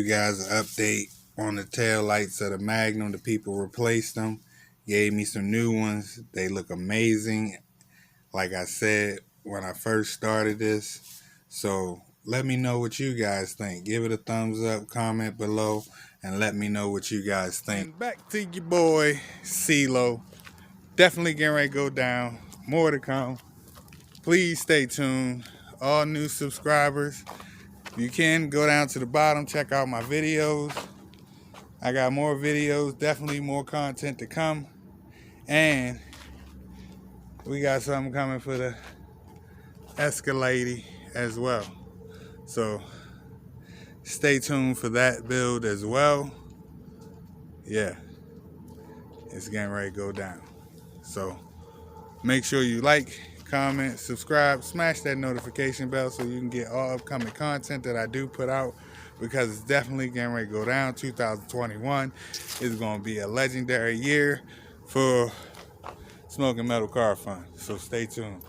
guys an update on the tail lights of the Magnum. The people replaced them, gave me some new ones. They look amazing, like I said when I first started this. So let me know what you guys think. Give it a thumbs up, comment below, and let me know what you guys think. And back to your boy CeeLo. Definitely getting ready to go down. More to come. Please stay tuned. All new subscribers, you can go down to the bottom, check out my videos. I got more videos, definitely more content to come. And we got something coming for the Escalade as well. So stay tuned for that build as well. Yeah, it's getting ready to go down. So make sure you like, comment, subscribe, smash that notification bell so you can get all upcoming content that I do put out, because it's definitely getting ready to go down. 2021 is going to be a legendary year for Smoking Metal Car Fun. So stay tuned.